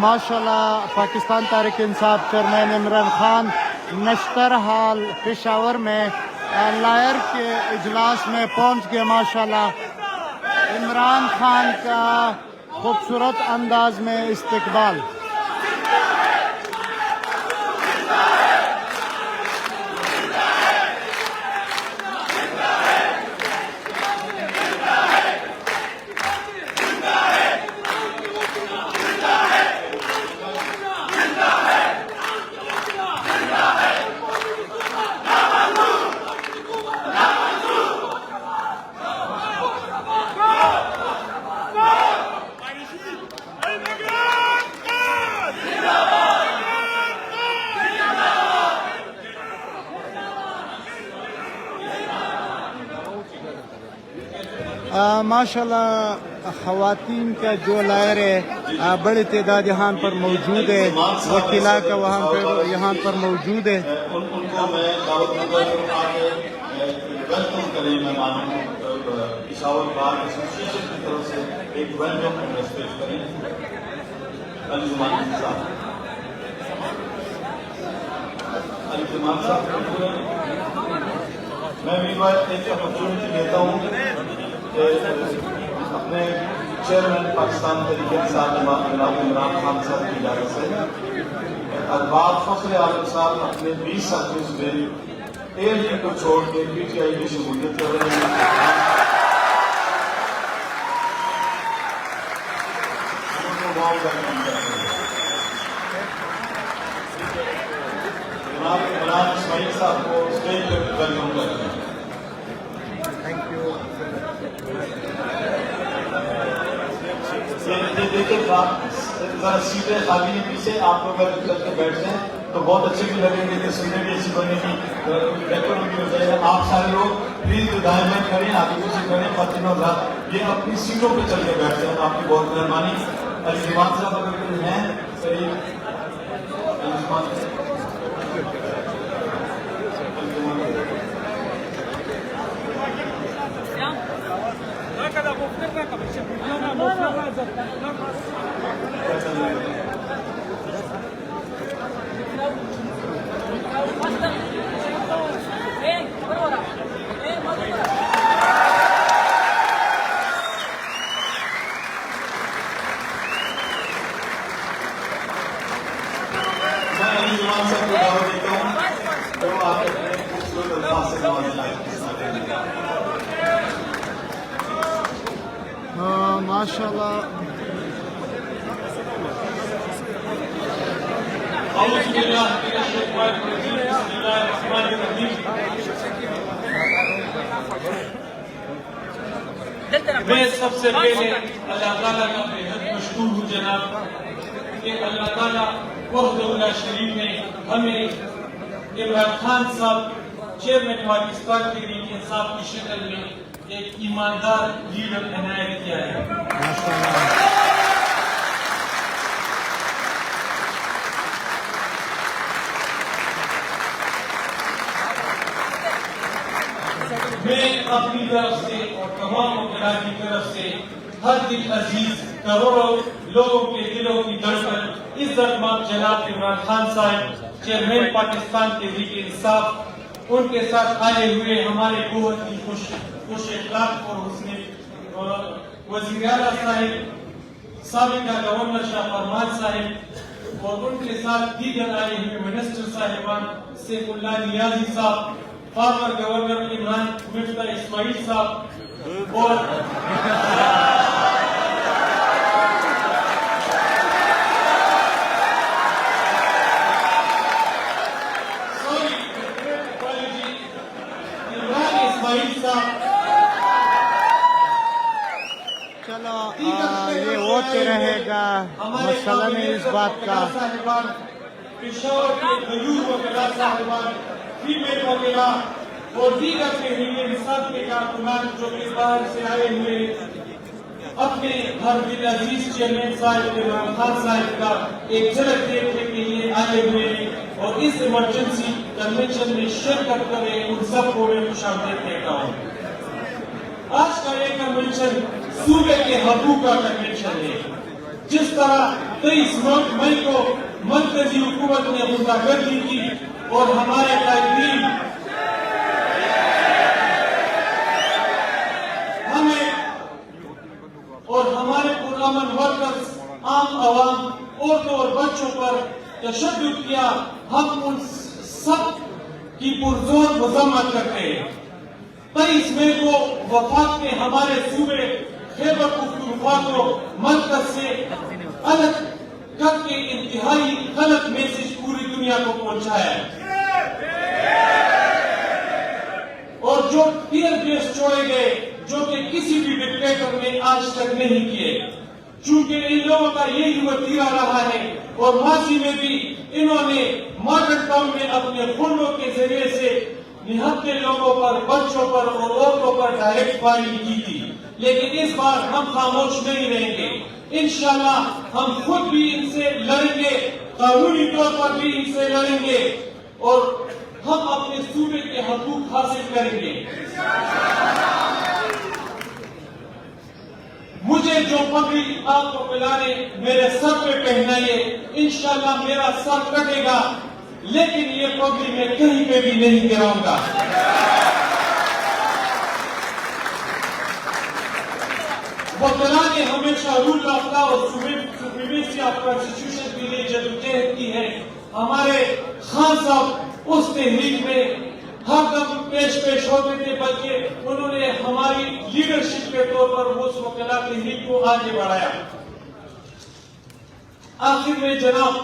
ماشاءاللہ پاکستان تحریک انصاف چیئرمین عمران خان نشتر حال پشاور میں لائر کے اجلاس میں پہنچ گئے. ماشاءاللہ عمران خان کا خوبصورت انداز میں استقبال. ماشاءاللہ خواتین کا جو لائر ہے بڑی تعداد یہاں پر موجود ہے. وکیلا کا وہاں پہ یہاں پر موجود ہے. ان کو میں دعوت ویلکم کریں مہمانوں کو پشاور بار ایسوسیشن کی طرف سے ایک ویلکم ریسپیکٹ کریں. انجمان صاحب میں بھی بات ایک اپرچونٹی لیتا ہوں اپنے چیئرمین پاکستان تحریک انصاف جناب عمران خان صاحب کی اجازت سے ارباب فخر عالم صاحب اپنے 20 ساتھیوں سے اے ڈی کو چھوڑ کے پی ٹی آئی میں شمولیت کر رہے ہیں. جناب عمران اسماعیل صاحب کو اسٹیج پہ ویلکم کرتے ہیں. دیکھیں ذرا سیٹیں خالی ہیں پیچھے, آپ لوگ اگر کر کے بیٹھ جائیں تو بہت اچھے بھی لگیں گے. سیٹیں بھی اچھی بنے گی, ڈیکوریٹ بھی ہو جائے گا. آپ سارے لوگ پلیز دائیں کریں, آگے پیچھے کریں. فاطمہ حضرات یہ اپنی سیٹوں پہ چل کے بیٹھ جائیں, آپ کی بہت مہربانی. الزمان صاحب اگر کوئی ہیں صحیح ماشاءاللہ میں سب سے پہلے اللہ تعالیٰ کا بےحد مشکور ہوں جناب کہ اللہ تعالیٰ وحدہ لا شریک نے ہمیں عمران خان صاحب چیئرمین پاکستان تحریک انصاف کی شکل میں ایک ایماندار لیڈر عنایت کیا ہے. میں اپنی طرف سے اور تمام وکلاء کی طرف سے ہر دل عزیز کروڑوں لوگوں کے دلوں کی دھڑکن عزت مند جناب عمران خان صاحب چیئرمین پاکستان تحریک انصاف, ان کے ساتھ آئے ہوئے ہمارے بہت ہی خوش اخلاق اور حسن وزیر اعلیٰ صاحب, سابقہ گورنر شاہ فرمان صاحب اور ان کے ساتھ دیگر آئے ہوئے منسٹر صاحبان سیف اللہ نیازی صاحب, فارمر گورنر عمران مفتاح اسماعیل صاحب اور چلو یہ ہوتے رہے گا, مسئلہ نہیں اس بات کا. پشاور کے غیور وکلاء صاحبان, فیمیل وکلاء اور دیگر تحریک انصاف کے کارکنان جو کہ باہر سے آئے ہوئے اپنے ہر دل عزیز چیئرمین صاحب عمران خان صاحب کا ایک جھلک دیکھنے کے لیے آئے ہوئے ہیں اور اس ایمرجنسی کنونشن میں شرکت کرے, ان سب کو میں خوش آمدید کہتا ہوں. آج کا یہ کنونشن صوبے کے حقوق کا کنونشن ہے. जिस तरह 23 मई को मरकजी हुकूमत ने गुंडागर्दी की और हमारे कायदीन हमें और हमारे पुरअमन वर्कर्स आम आवाम औरतों और बच्चों पर तशद्दुद किया, हम उन सब की पुरजोर मजम्मत करते हैं। 23 मई को वफाक ने हमारे सूबे खैबर पख्तूनख्वा को मरकज से अलग करके इंतहाई गलत मैसेज पूरी दुनिया को पहुंचाया और जो टीयर गैस छोड़े गए जो कि किसी भी डिक्टेटर ने आज तक नहीं किए। चूंकि इन लोगों का यही वतीरा रहा है और माजी में भी इन्होंने मॉडर्न टाउन में अपने गुंडों के जरिए से निहत्थे लोगों पर, बच्चों पर और औरतों पर डायरेक्ट फायरिंग की थी। लेकिन इस बार हम खामोश नहीं रहेंगे। इंशाल्लाह हम खुद भी इनसे लड़ेंगे, कानूनी तौर पर भी इनसे लड़ेंगे और हम अपने सूबे के हकूक हासिल करेंगे। मुझे जो पगड़ी आपको पिलाने मेरे सर पे पहनाइए, इंशाल्लाह मेरा सर कटेगा, लेकिन ये पगड़ी मैं कहीं पे भी नहीं गिराऊंगा। वकला ने हमेशा रूल ऑफ लॉ और सुप्रीमेसी ऑफ कॉन्स्टिट्यूशन के लिए जदोजहद की है। हमारे खान साहब उस तहरीक में हर दम पेश होते थे, बल्कि उन्होंने हमारी लीडरशिप के तौर पर उस वकला तहरीक को आगे बढ़ाया। आखिर में जनाब,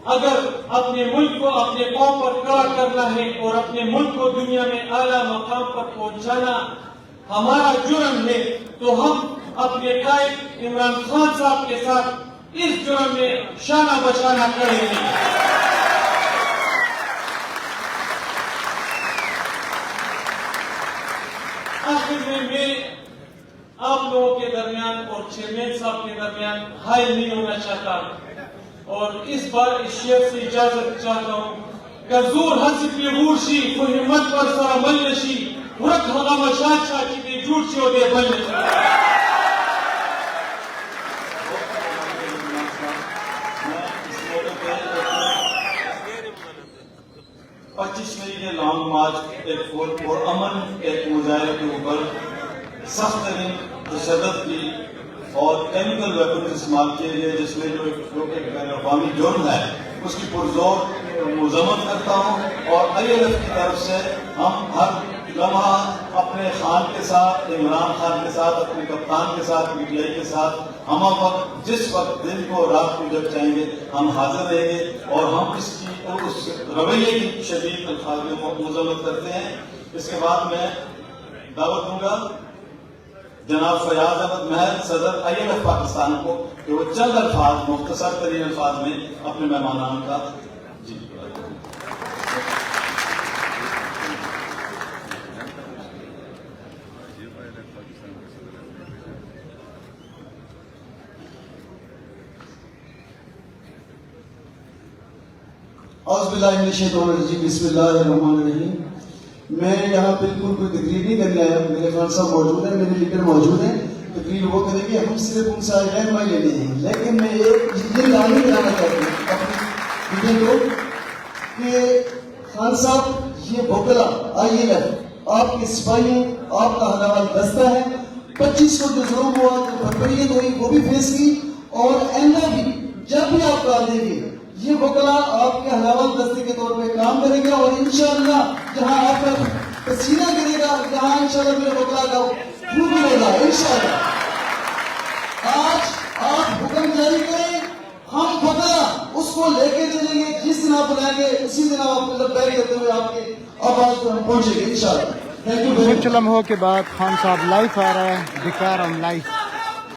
अगर अपने मुल्क को अपने कौम पर खड़ा करना है और अपने मुल्क को दुनिया में आला मकाम पर पहुंचाना हमारा जुर्म है, तो हम अपने कायद इमरान खान साहब के साथ इस जुर्म में शाना बशाना करेंगे। आखिर में मैं आप लोगों के दरमियान और चेयरमैन साहब के दरमियान हायल नहीं होना चाहता और इस बार इस शेर से इजाजत चाहता हूँ। कजूर हसीबी गूरशी को हिम्मत पर सरा मलनशी हुरक हगा मशाद शाकी दे झूठ से दे बलनशी। 25 मई के लॉन्ग मार्च एक और अमन एक मुजाहिरे के ऊपर सख्त तरीन तशद्दुद की और केमिकल वेपन इस्तेमाल किए गए, जिसमें जो एक बैन अवी जुर्म है उसकी पुरजोर मजम्मत करता हूँ। और ILF की तरफ से हम हर लम्हा अपने खान के साथ, इमरान खान के साथ, अपने कप्तान के साथ, PTI के साथ हम वक्त जिस वक्त दिन को रात को जब चाहेंगे हम हाजिर रहेंगे और हम इसकी उस रवैये की शदीद अल्फाज में मजम्मत करते हैं। इसके बाद मैं दावत दूंगा जनाब फयाज अहमद महर सदर ILF पाकिस्तान को कि वो चंद अल्फाज, मुख्तसर तरीन अल्फाज में अपने मेहमानान का जी बिस्मिल्लाहिर्रहमानिर्रहीम। मैं यहाँ बिल्कुल कोई तकरीर नहीं करने आया। मेरे खान साहब मौजूद हैं, मेरे लीडर मौजूद हैं, तकरीर वो करेंगे, हम सिर्फ उनसे रहनुमाई लेने हैं। लेकिन मैं एक ये लानी कराना चाहती हूँ अपनी लीडर को कि खान साहब ये वकला ILF आपके सिपाही, आपका हनावाल दस्ता है। 25 को जो जुर्म हुआ, जो बर्बरियत हुई वो भी फेस की और आइंदा भी जब भी आप कहा देंगे ये वकला आपके हलावल दस्ते के तौर पे काम करेगा और इंशाअल्लाह जहां आपका पसीना गिरेगा, जहां इंशाअल्लाह मेरे वकला का खून मिलेगा इंशाअल्लाह। आज आप हुक्म जारी करें, हम वकला उसको लेके चलेंगे। जिस दिन आप बुलाएंगे उसी दिन आप लब्बैक करते हुए आपके आवाज पर हम पहुंचेंगे इंशाअल्लाह। Thank you. कुछ लम्हों के बाद खान साहब लाइव आ रहा है, दिखा रहा हूँ लाइव।